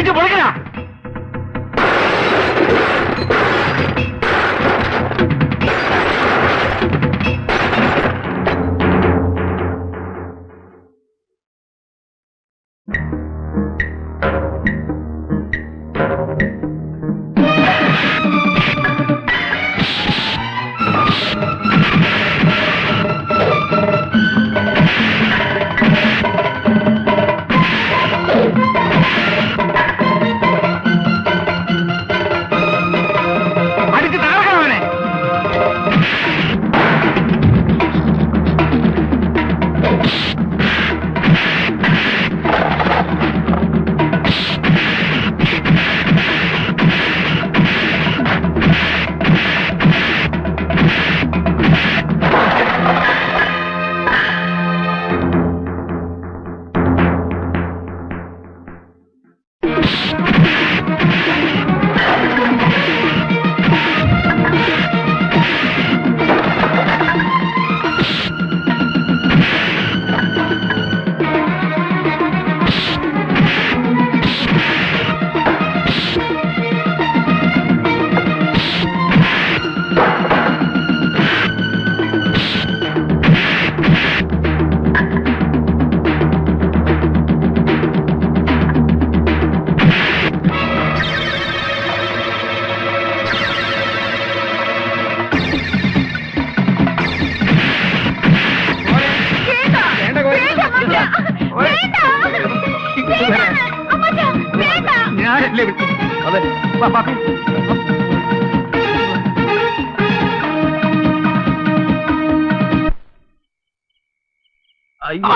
അടിച്ചു പൊളിക്കണ.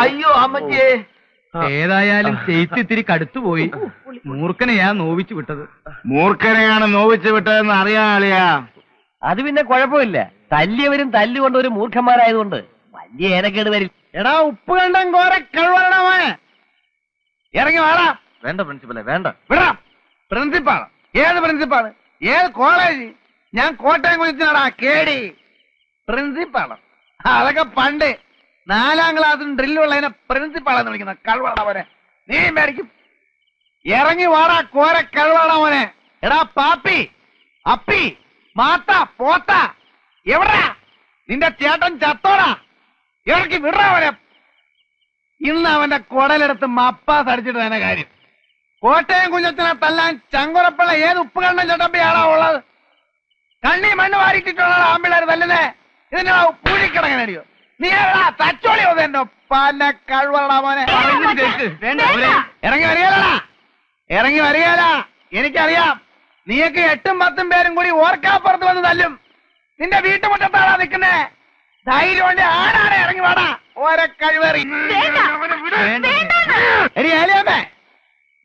അയ്യോ അമ്മച്ചേ. ഏതായാലും ചേച്ചിത്തിരി കടുത്തുപോയി. മൂർഖനെയാ നോവിച്ചു വിട്ടത്. മൂർഖനെയാണ് നോവിച്ചു വിട്ടതെന്ന് അറിയാളിയാ. അത് പിന്നെ കുഴപ്പമില്ല. തല്ലിയവരും തല്ലുകൊണ്ട് ഒരു മൂർഖന്മാരായതുകൊണ്ട് വലിയ ഏനക്കേട് വരില്ല. എടാ ഉപ്പ് കണ്ടം കോര കഴിവണമേ. ഇറങ്ങി വാടാ. വേണ്ട പ്രിൻസിപ്പലെ വേണ്ട. വിടാം. പ്രിൻസിപ്പാള് ഏത് പ്രിൻസിപ്പാള്? ഏത് കോളേജ്? ഞാൻ കോട്ടയം കുറിച്ചാടാ കേടി. പ്രിൻസിപ്പാള് അതൊക്കെ പണ്ട് 4ാം ക്ലാസ്സിൽ ഡ്രില്ലുള്ളതിനെ പ്രിൻസിപ്പാളെന്ന് വിളിക്കുന്ന കഴിവണ മോനെ. നീ മേടിക്കും. ഇറങ്ങി വാടാ കോര കഴിവണ മോനെ. എടാ പാപ്പി അപ്പി മാത്ത പോത്ത എവിടാ നിന്റെ ചേട്ടൻ? ചത്തോടാ. ഇറക്കി വിടാവനെ. ഇന്ന് അവന്റെ കുടലെടുത്ത് മപ്പാസ് അടിച്ചിട്ട് തന്നെ കാര്യം. കോട്ടയം കുഞ്ഞച്ചനെ തല്ലാൻ ചങ്കുറപ്പുള്ള ഏത് ഉപ്പുകണ്ണൻ ചട്ടമ്പിയാണോ ഉള്ളത്? കണ്ണി മണ്ണ് വാരിട്ടിട്ടുള്ള ആമ്പിള്ളേർ തല്ലുന്നേ. ഇതിനാ പൂഴിക്കിടങ്ങനടിയോ? നീ എവിടാ തച്ചോളി എന്റെ പല കഴിവടാ മോനെ. ഇറങ്ങി വരികയല്ലടാ. ഇറങ്ങി വരികയല്ല. എനിക്കറിയാം നീയൊക്കെ 8ഉം 10ഉം പേരും കൂടി ഓർക്കാപ്പുറത്ത് വന്ന് തല്ലും. നിന്റെ വീട്ടുമുറ്റത്താടാ നിൽക്കുന്നേ. ധൈര്യം കൊണ്ട് ആടാടെ ഇറങ്ങി വാടാ. ഓരോ കഴിവേറി. ഏലിയമ്മേ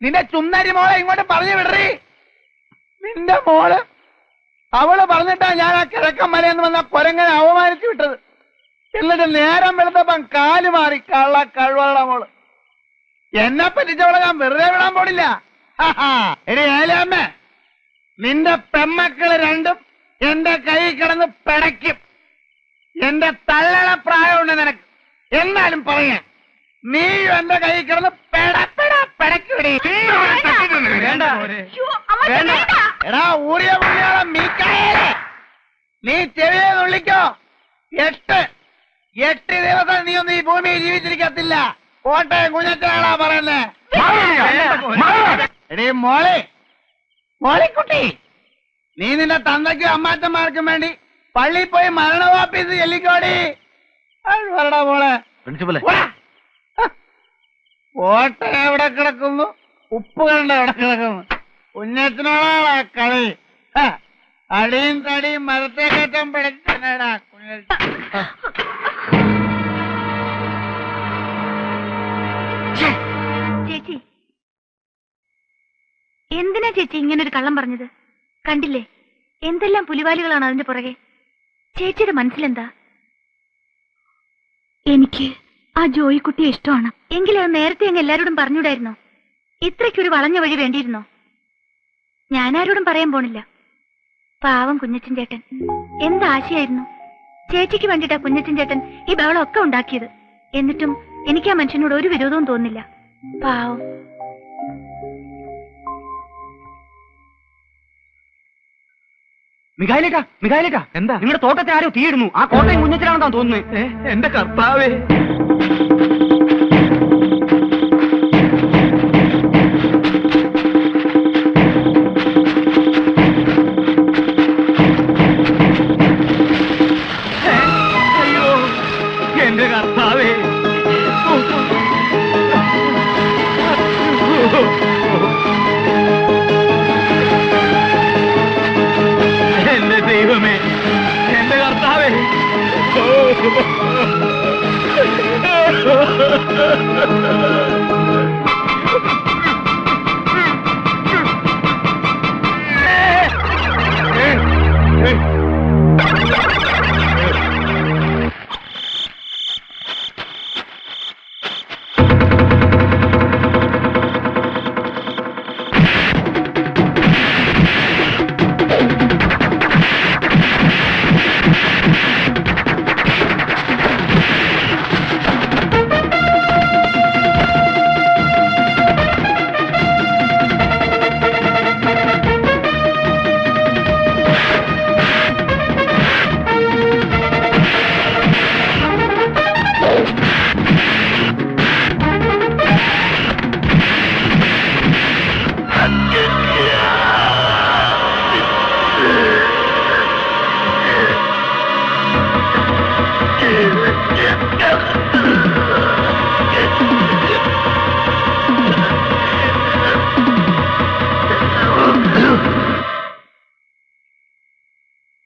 നിന്റെ ചുന്നരി മോളെ ഇങ്ങോട്ട് പറഞ്ഞു വിടറി. നിന്റെ മോള് അവള് പറഞ്ഞിട്ടാ ഞാൻ ആ കിഴക്കൻ മലയെന്ന് വന്ന കൊരങ്ങനെ അവമാനിച്ചു വിട്ടത്. എന്നിട്ട് നേരം വെളുത്തപ്പം കാല് മാറി. കള്ള കഴിവുള്ള മോള്. എന്നെ പറ്റിച്ചവളെ ഞാൻ വെറുതെ വിടാൻ പോണില്ല. എടി ഏലിയമ്മേ നിന്റെ പെമ്മക്കള് രണ്ടും എന്റെ കൈ കിടന്ന് പിടയ്ക്കും. എന്റെ തള്ളണ പ്രായമുണ്ട് നിനക്ക്. എന്നാലും പറയാൻ നീയും എന്റെ കൈ കിടന്ന് പിടയ്ക്കൂടി. എടാ ഊറിയ പുള്ളിയോളെ മീക്കായേ നീ ചെവിയെ നുള്ളിക്കോ. 8 ദിവസം നീ ഒന്നും ഈ ഭൂമിയിൽ ജീവിച്ചിരിക്കത്തില്ല. കോട്ടയം കുഞ്ഞച്ചനാടാ പറയുന്നേ. എടീ മോളിക്കുട്ടി നീ നിന്റെ തന്തയ്ക്കും അമ്മാച്ചന്മാർക്കും വേണ്ടി പള്ളിയിൽ പോയി മരണവാപ്പീസ് ചെല്ലിക്കോടി. വരടാ മോളെ. പ്രിൻസിപ്പലെ കോട്ടയം എവിടെ കിടക്കുന്നു? ഉപ്പ് കണ്ട എവിടെ കിടക്കുന്നു? കുഞ്ഞച്ചനോടാ കളി. അടിയും തടിയും മരത്തെ കയറ്റം പിടിച്ചടാ കുഞ്ഞ. ചേച്ചി എന്തിനാ ചേച്ചി ഇങ്ങനൊരു കള്ളം പറഞ്ഞത്? കണ്ടില്ലേ എന്തെല്ലാം പുലിവാലുകളാണ് അതിന്റെ പുറകെ. ചേച്ചിയുടെ മനസ്സിലെന്താ? എനിക്ക് ആ ജോയിക്കുട്ടിയെ ഇഷ്ടമാണ്. എങ്കിലും അത് നേരത്തെ അങ്ങ് എല്ലാരോടും പറഞ്ഞൂടായിരുന്നോ? ഇത്രയ്ക്കൊരു വളഞ്ഞ വഴി വേണ്ടിയിരുന്നോ? ഞാനാരോടും പറയാൻ പോണില്ല. പാവം കുഞ്ഞച്ചൻ ചേട്ടൻ എന്താശയായിരുന്നു. ചേച്ചിക്ക് വേണ്ടിയിട്ടാ കുഞ്ഞച്ചൻ ചേട്ടൻ ഈ ബഹളമൊക്കെ ഉണ്ടാക്കിയത്. എന്നിട്ടും എനിക്ക് ആ മനുഷ്യനോട് ഒരു വിരോധവും തോന്നില്ല. പാവം. മികായിലേക്കാ എന്താ നിങ്ങളുടെ തോട്ടത്തെ ആരോ തീയിടുന്നു. ആ കോട്ടയം കുഞ്ഞച്ചനാണെന്നാ തോന്നുന്നത്. എന്റെ കർത്താവേ. അയ്യോ എന്റെ കർത്താവേ. എന്റെ ദൈവമേ, എന്റെ കർത്താവേ.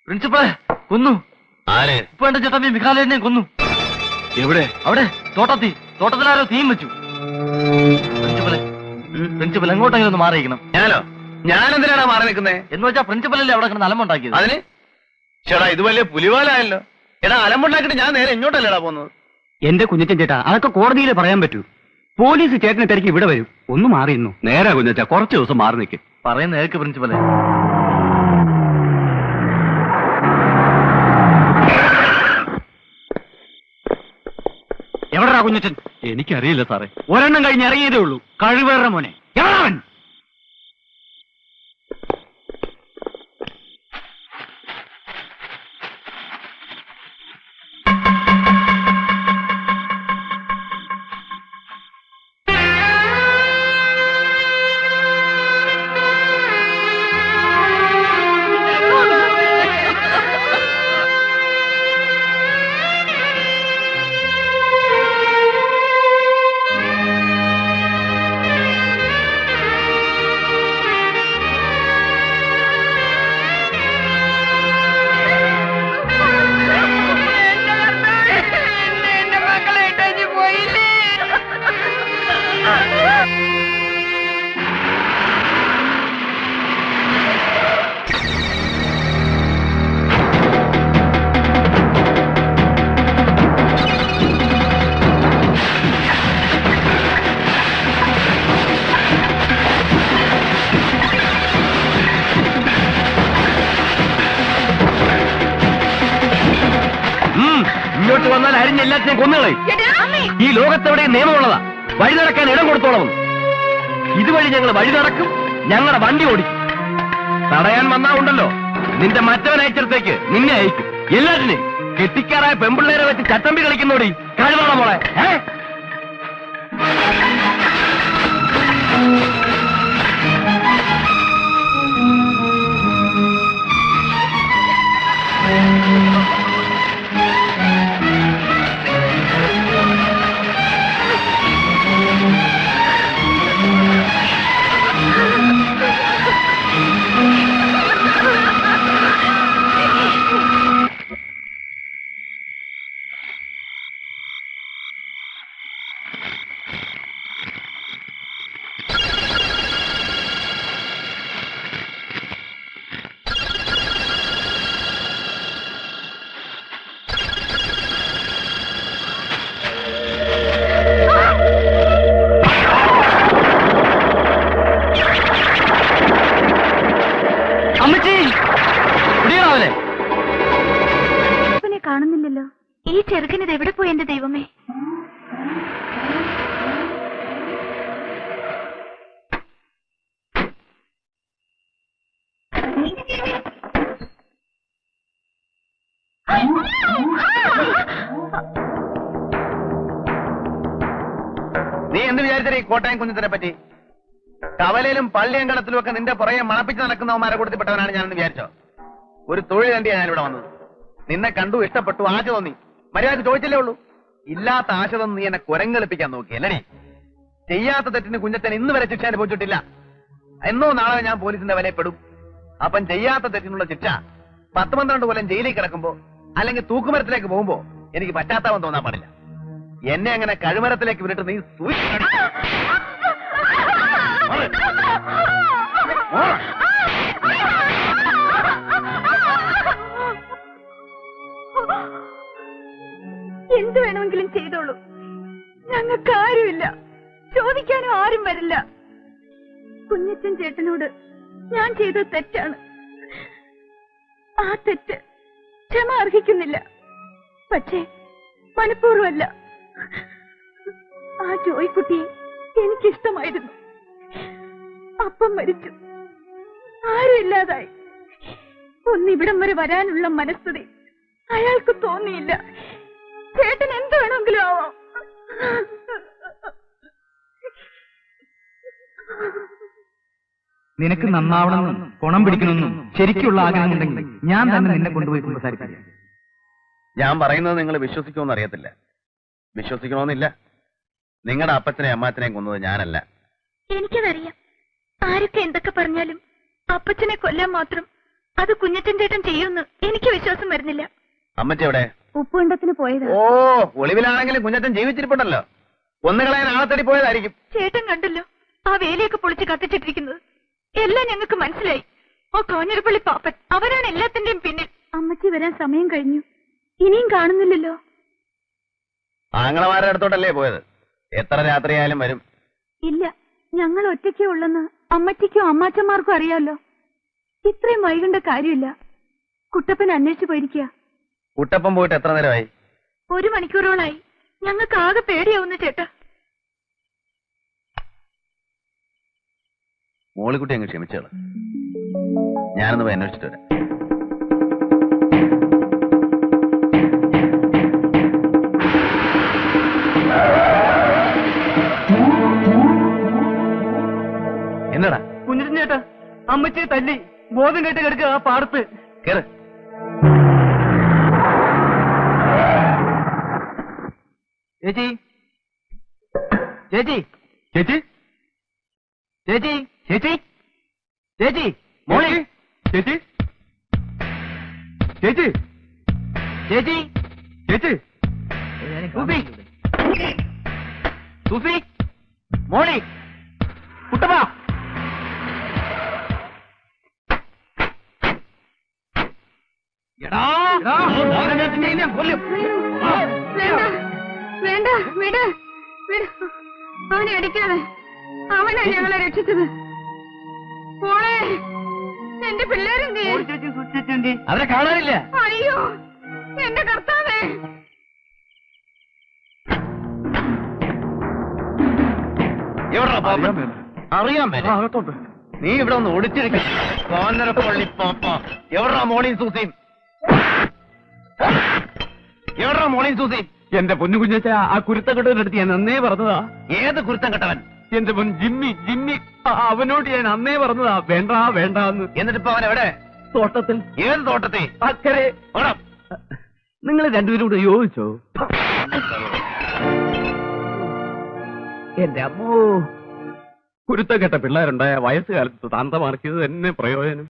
പ്രിൻസിപ്പളെ കൊന്നു. ആരെ? ഇപ്പൊ എന്റെ ചേട്ടൻ മിഖാലേനെ കൊന്നു. എവിടെ? അവിടെ തോട്ടത്തിലാരോ തീയും വെച്ചു. പ്രിൻസിപ്പൽ എങ്ങോട്ടെങ്കിലും ഒന്ന് മാറിയിരിക്കണം. ഞാനെന്തിനാണ് മാറി നിൽക്കുന്നേ? എന്ന് വെച്ചാൽ പ്രിൻസിപ്പലല്ലേ അവിടെ കിടന്ന് അലമ്പുണ്ടാക്കിയത്. അതിന് ചേട്ടാ ഇത് വലിയ പുലിവാലായല്ലോ. എടാ അലമ്പുണ്ടാക്കിട്ട് ഞാൻ നേരെ എങ്ങോട്ടല്ലേടാ പോകുന്നത്? എന്റെ കുഞ്ഞച്ചൻ ചേട്ടാ, അതൊക്കെ കോടതിയിൽ പറയാൻ പറ്റൂ. പോലീസ് ചേട്ടനെ തിരക്കി ഇവിടെ വരും. ഒന്ന് മാറിയിരുന്നു. നേരാ കുഞ്ഞച്ചാ, കുറച്ച് ദിവസം മാറി നിൽക്കും. പറയുന്ന കേൾക്ക് പ്രിൻസിപ്പലെ. എവിടെടാ കുഞ്ഞച്ചൻ? എനിക്കറിയില്ല സാറേ. ഒരെണ്ണം കഴിഞ്ഞ് ഇറങ്ങിയതേ ഉള്ളൂ. കഴിവേറെ മോനെ. എവിടാവൻ? ഇങ്ങോട്ട് വന്നാൽ അരിഞ്ഞ എല്ലാത്തിനെയും കൊന്നുകളെ. ഈ ലോകത്തെവിടെ നിയമമുള്ളതാ. വഴി നടക്കാൻ ഇടം കൊടുത്തോളം. ഇതുവഴി ഞങ്ങൾ വഴി നടക്കും, ഞങ്ങളുടെ വണ്ടി ഓടിക്കും. തടയാൻ വന്നാ ഉണ്ടല്ലോ, നിന്റെ മറ്റവൻ അയച്ചിടത്തേക്ക് നിന്നെ അയക്കും. എല്ലാത്തിനെയും കെട്ടിക്കാറായ പെമ്പിള്ളേരെ വെച്ച് ചട്ടമ്പി കളിക്കുന്നോടി. കഴിവാണോ മോളെ? കാണുന്നില്ലല്ലോ. ഈ ചെറുക്കനിത് എവിടെ പോയി എന്റെ ദൈവമേ? നീ എന്ത് വിചാരിച്ചേ ഈ കോട്ടയം കുഞ്ഞത്തിനെ പറ്റി? കവലയിലും പള്ളിയങ്കണത്തിലും ഒക്കെ നിന്റെ പുറകെ മണപ്പിച്ച് നടക്കുന്നവന്മാരെ കൊടുത്തിപ്പെട്ടവനാണ് ഞാനെന്ന് വിചാരിച്ചോ? ഒരു തൊഴിൽ തന്നെയാണ് ഞാനിവിടെ വന്നത്. നിന്നെ കണ്ടു, ഇഷ്ടപ്പെട്ടു, ആശ തോന്നി. മര്യാദ ചോദിച്ചില്ലേ ഉള്ളൂ. ഇല്ലാത്ത ആശ തോന്നി നീ എന്നെ കുരങ്ങളിപ്പിക്കാൻ നോക്കി അല്ലേ? ചെയ്യാത്ത തെറ്റിന് കുഞ്ഞച്ചൻ ഇന്ന് വരെ ശിക്ഷ അനുഭവിച്ചിട്ടില്ല. എന്നോ നാളെ ഞാൻ പോലീസിന്റെ വലയപ്പെടും. അപ്പം ചെയ്യാത്ത തെറ്റിനുള്ള ശിക്ഷ 10-12 കൊല്ലം ജയിലിൽ കിടക്കുമ്പോ അല്ലെങ്കിൽ തൂക്കുമരത്തിലേക്ക് പോകുമ്പോ എനിക്ക് പറ്റാത്തവൻ തോന്നാൻ പാടില്ല. എന്നെ അങ്ങനെ കഴുമരത്തിലേക്ക് വിട്ടിട്ട് നീ എന്ത് വേണമെങ്കിലും ചെയ്തോളൂ. ഞങ്ങൾക്ക് ആരുമില്ല, ചോദിക്കാനും ആരും വരില്ല. കുഞ്ഞച്ചൻ ചേട്ടനോട് ഞാൻ ചെയ്തത് തെറ്റാണ്. ആ തെറ്റ് ക്ഷമ അർഹിക്കുന്നില്ല. പക്ഷേ മനഃപൂർവ്വമല്ല. ആ ജോയിക്കുട്ടിയെ എനിക്കിഷ്ടമായിരുന്നു. അപ്പം മരിച്ചു, ആരും ഇല്ലാതായി. ഒന്നിവിടം വരെ വരാനുള്ള മനസ്ഥിതി അയാൾക്ക് തോന്നിയില്ല. ചേട്ടൻ എന്ത് വേണമെങ്കിലും ആവാം. നിനക്ക് നന്നാവണമെന്നും ഗുണം പിടിക്കണമെന്നും ശരിക്കുള്ള ആഗ്രഹമുണ്ടെങ്കിൽ ഞാൻ തന്നെ നിന്നെ കൊണ്ടുപോയി സംസാരിക്കാം. ഞാൻ പറയുന്നത് നിങ്ങൾ വിശ്വസിക്കുമെന്ന് അറിയത്തില്ല. വിശ്വസിക്കണമെന്നില്ല. നിങ്ങളുടെ അപ്പച്ചനെയും അമ്മാച്ചനെയും കൊന്നത് ഞാനല്ല. എനിക്കതറിയാം. ആരൊക്കെ എന്തൊക്കെ പറഞ്ഞാലും അപ്പച്ചനെ കൊല്ലാൻ മാത്രം അത് കുഞ്ഞച്ചൻ ചേട്ടൻ ചെയ്യുമെന്ന് എനിക്ക് വിശ്വാസം വരുന്നില്ല. അമ്മച്ചി എവിടെ? ഉപ്പുണ്ടത്തിന് പോയതാ. ഓ, ഒളിവിലാണെങ്കിലും കുഞ്ഞച്ചൻ ജീവിച്ചിരിപ്പുണ്ടല്ലോ. കൊന്നുകളയാൻ ആളെ തേടി പോയതായിരിക്കും. ചേട്ടൻ കണ്ടല്ലോ ആ വേലിയൊക്കെ പൊളിച്ച് കത്തിച്ചിട്ടിരിക്കുന്നത്. എല്ലാം ഞങ്ങൾക്ക് മനസ്സിലായി. ആ കോഞ്ഞിരപ്പള്ളി പാപ്പൻ അവരാണ് എല്ലാത്തിന്റെയും പിന്നിൽ. അമ്മച്ചി വരാൻ സമയം കഴിഞ്ഞു, ഇനിയും കാണുന്നില്ലല്ലോ. ആങ്ങളമാരുടെ അടുത്തോട്ടല്ലേ പോയത്? എത്ര രാത്രിയായാലും വരും. ഇല്ല, ഞങ്ങൾ ഒറ്റയ്ക്കേ ഉള്ളെന്ന് അമ്മച്ചിക്കും അമ്മാച്ചന്മാർക്കും അറിയാലോ. ഇത്രയും വൈകേണ്ട കാര്യമില്ല. കുട്ടപ്പൻ അന്വേഷിച്ചു പോയിരിക്കുക. കുട്ടപ്പം പോയിട്ട് എത്ര നേരമായി? 1 മണിക്കൂറോളായി. ഞങ്ങൾക്ക് ആകെ പേടിയാവുന്നു ചേട്ടാ. മോളിക്കുട്ടി അങ്ങ് ക്ഷമിച്ചോളാം. ഞാനൊന്ന് പോയി അന്വേഷിച്ചിട്ട് വരാം. എന്നടാ? കുഞ്ഞിരൻ ചേട്ടാ, അമ്മച്ചിയെ തല്ലി ബോധം കേട്ട് കിടക്കുക ആ പാടത്ത്. കേറ്. ചേച്ചി, ചേച്ചി, ചേച്ചി, ചേച്ചി, ചേച്ചി, ചേച്ചി, മോളി, ചേച്ചി, ചേച്ചി, ചേച്ചി, ചേച്ചി, സൂഫി, സൂഫി, മോളി, കുട്ടപ്പ. കൊല്ലും. വേണ്ട, വിട്, വിട്. അവനെ അടിക്കാതെ. അവനാ ഞങ്ങളെ രക്ഷിച്ചത്. മോളെ, എന്റെ പിള്ളേരെന്തേ? അവരെ കാണാനില്ല. അയ്യോ, എന്റെ കർത്താവേ. അറിയാൻ മേലെ. നീ ഇവിടെ ഒന്ന് ഒളിച്ചിരിക്കും. കോന്നരപ്പള്ളി പാപ്പ. എവിടാ മോളിയും സൂസിയും? എവിടാ മോളിയും സൂസിയും? എന്റെ പൊന്നു കുഞ്ഞച്ച, ആ കുരുത്തക്കെട്ടവന്റെ അടുത്ത് ഞാൻ അന്നേ പറഞ്ഞതാ. ഏത് കുരുത്തം കെട്ടവൻ? എന്റെ പൊൻ ജിമ്മി, ജിമ്മി. അവനോട് ഞാൻ അന്നേ പറഞ്ഞതാ വേണ്ട വേണ്ടാന്ന്. എന്നിട്ടിപ്പോ അവൻ എവിടെ? തോട്ടത്തിൽ. ഏത് തോട്ടത്തിൽ? അക്കരെ. ഓടാം. നിങ്ങൾ രണ്ടുപേരും കൂടെ യോജിച്ചോ? എന്റെ അമ്മോ, കുരുത്തക്കെട്ട പിള്ളേരുണ്ടായ വയസ്സുകാലത്ത് താന്തമാർക്കിയത് തന്നെ പ്രയോജനം.